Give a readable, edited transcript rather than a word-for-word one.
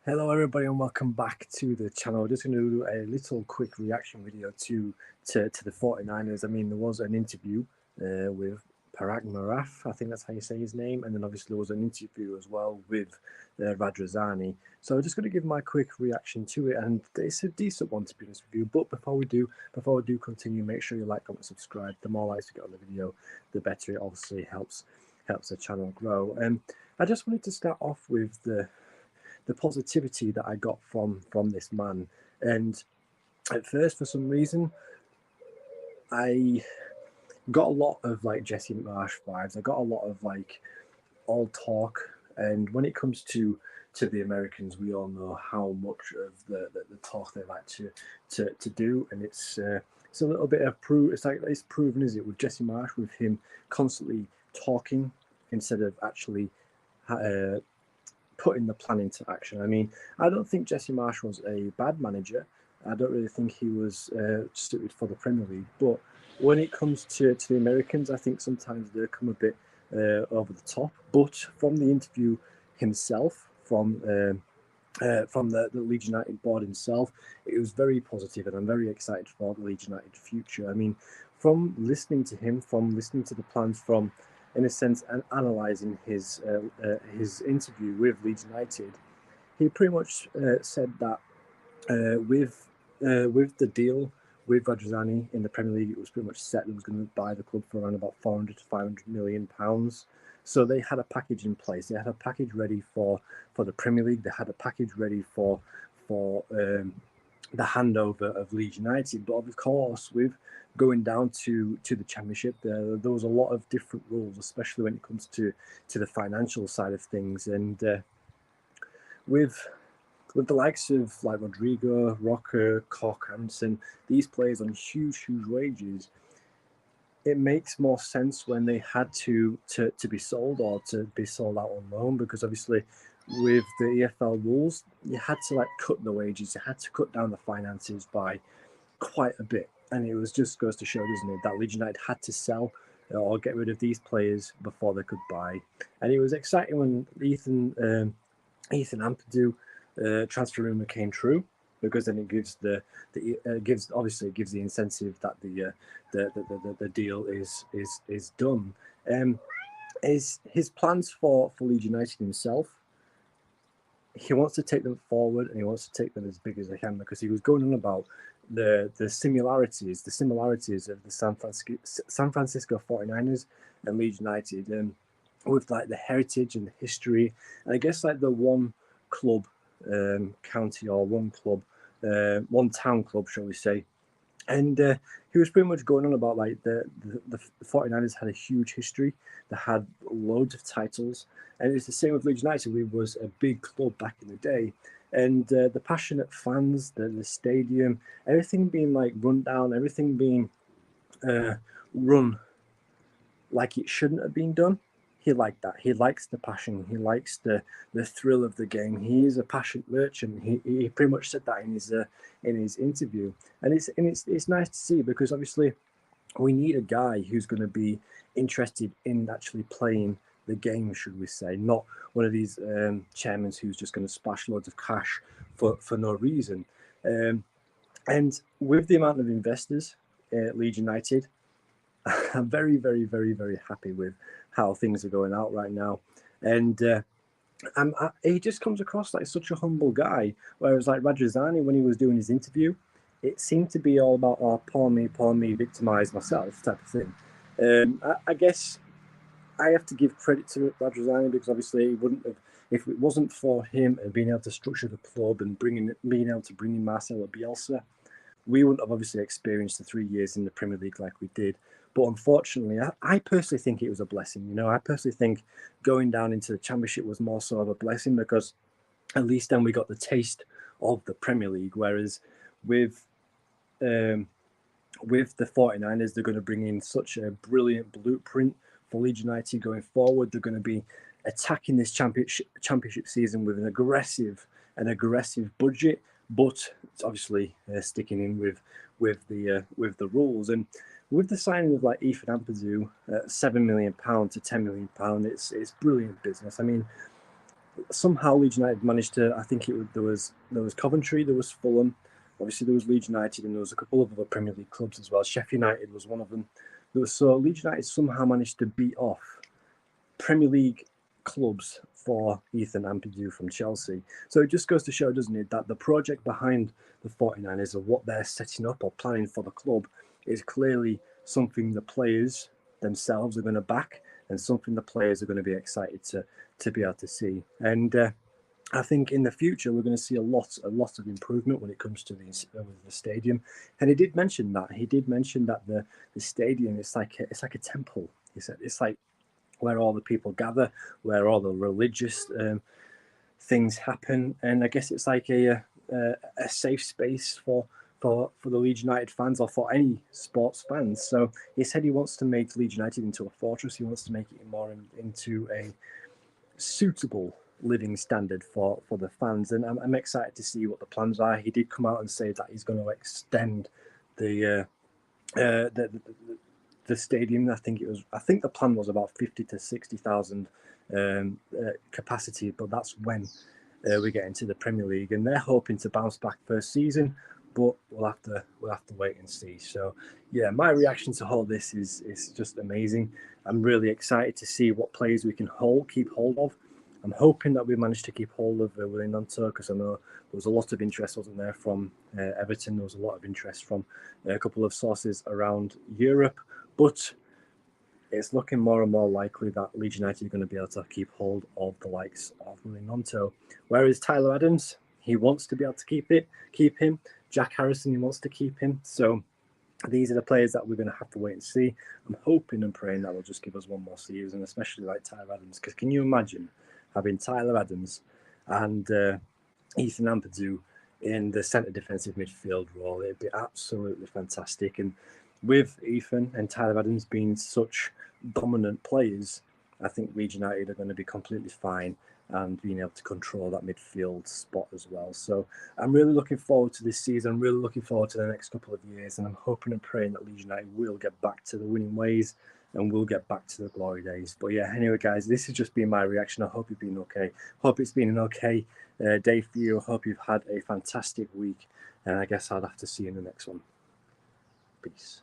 Hello everybody and welcome back to the channel. We're just going to do a little quick reaction video to the 49ers. I mean, there was an interview with Parag Maraf, I think that's how you say his name, and then obviously there was an interview as well with Radrazani. So I'm just going to give my quick reaction to it, and it's a decent one to be honest with you. But before we do continue, make sure you like, comment, subscribe. The more likes we get on the video, the better it obviously helps the channel grow. And I just wanted to start off with the positivity that I got from this man. And at first, for some reason, I got a lot of like Jesse Marsh vibes. I got a lot of like all talk. And when it comes to the Americans, we all know how much of the talk they like to do, and it's a little bit of proof. It's proven, is it, with Jesse Marsh, with him constantly talking instead of actually putting the plan into action. I mean, I don't think Jesse Marsh was a bad manager. I don't really think he was suited for the Premier League. But when it comes to the Americans, I think sometimes they come a bit over the top. But from the interview himself, from the Leeds United board himself, it was very positive, and I'm very excited for the Leeds United future. I mean, from listening to him, from listening to the plans, from in a sense and analysing his interview with Leeds United, he pretty much said that with the deal with Radrazani in the Premier League, it was pretty much set. They was going to buy the club for around about 400 to 500 million pounds. So they had a package in place. They had a package ready for the Premier League. They had a package ready for the handover of Leeds United. But of course, with going down to the Championship, there was a lot of different rules, especially when it comes to the financial side of things. And with the likes of like Rodrigo, Rocker, Koch, Hansen, these players on huge wages, it makes more sense when they had to be sold or to be sold out on loan, because obviously with the EFL rules, you had to like cut the wages, you had to cut down the finances by quite a bit. And it was just goes to show, doesn't it, that Leeds United had to sell or get rid of these players before they could buy. And it was exciting when Ethan Ampadu transfer rumor came true, because then it gives gives the incentive that the deal is done. His plans for Leeds United himself, he wants to take them forward, and he wants to take them as big as they can, because he was going on about the similarities of the San Francisco 49ers and Leeds United, and with like the heritage and the history, and I guess like the one club county, or one town club, shall we say. And he was pretty much going on about like the 49ers had a huge history. They had loads of titles. And it's the same with Leeds United. We was a big club back in the day. And the passionate fans, the stadium, everything being like run down, everything being run like it shouldn't have been done. He liked that. He likes the passion. He likes the thrill of the game. He is a passionate merchant. He pretty much said that in his interview, and it's nice to see, because obviously we need a guy who's going to be interested in actually playing the game, should we say, not one of these chairmen who's just going to splash loads of cash for no reason. And with the amount of investors at Leeds United, I'm very happy with how things are going out right now. And he just comes across like such a humble guy. Whereas like Radrazani, when he was doing his interview, it seemed to be all about, oh, poor me, victimize myself type of thing. I guess I have to give credit to Radrazani, because obviously he wouldn't have, if it wasn't for him and being able to structure the club and being able to bring in Marcelo Bielsa, we wouldn't have obviously experienced the 3 years in the Premier League like we did. But unfortunately, I personally think it was a blessing. You know, I personally think going down into the Championship was more so of a blessing, because at least then we got the taste of the Premier League. Whereas with the 49ers, they're going to bring in such a brilliant blueprint for Leeds United going forward. They're going to be attacking this championship season with an aggressive budget, but it's obviously sticking in with the rules. And with the signing of like Ethan Ampadu, £7 million to £10 million, it's brilliant business. I mean, somehow Leeds United managed to. I think there was Coventry, there was Fulham, obviously there was Leeds United, and there was a couple of other Premier League clubs as well. Sheffield United was one of them. So Leeds United somehow managed to beat off Premier League clubs for Ethan Ampadu from Chelsea. So it just goes to show, doesn't it, that the project behind the 49ers of what they're setting up or planning for the club is clearly something the players themselves are going to back, and something the players are going to be excited to be able to see. And I think in the future we're going to see a lot of improvement when it comes to the stadium. And he did mention that. He did mention that the stadium is like a temple. He said it's like where all the people gather, where all the religious things happen, and I guess it's like a safe space for the Leeds United fans, or for any sports fans. So he said he wants to make Leeds United into a fortress. He wants to make it more into a suitable living standard for the fans, and I'm excited to see what the plans are. He did come out and say that he's going to extend the stadium. I think the plan was about 50 to 60,000 capacity, but that's when we get into the Premier League, and they're hoping to bounce back first season. But we'll have to wait and see. So yeah, my reaction to all this is just amazing. I'm really excited to see what players we can keep hold of. I'm hoping that we managed to keep hold of Gnonto, because I know there was a lot of interest, wasn't there, from Everton. There was a lot of interest from a couple of sources around Europe, but it's looking more and more likely that Leeds United are going to be able to keep hold of the likes of Gnonto. Whereas Tyler Adams, he wants to be able to keep him. Jack Harrison, he wants to keep him. So these are the players that we're going to have to wait and see. I'm hoping and praying that will just give us one more season, especially like Tyler Adams. Because can you imagine having Tyler Adams and Ethan Ampadu in the centre defensive midfield role? It'd be absolutely fantastic. And with Ethan and Tyler Adams being such dominant players, I think Leeds United are going to be completely fine and being able to control that midfield spot as well. So I'm really looking forward to this season. I'm really looking forward to the next couple of years, and I'm hoping and praying that Leeds United will get back to the winning ways and we'll get back to the glory days. But yeah, anyway, guys, this has just been my reaction. I hope you've been okay. Hope it's been an okay day for you. I hope you've had a fantastic week, and I guess I'll have to see you in the next one. Peace.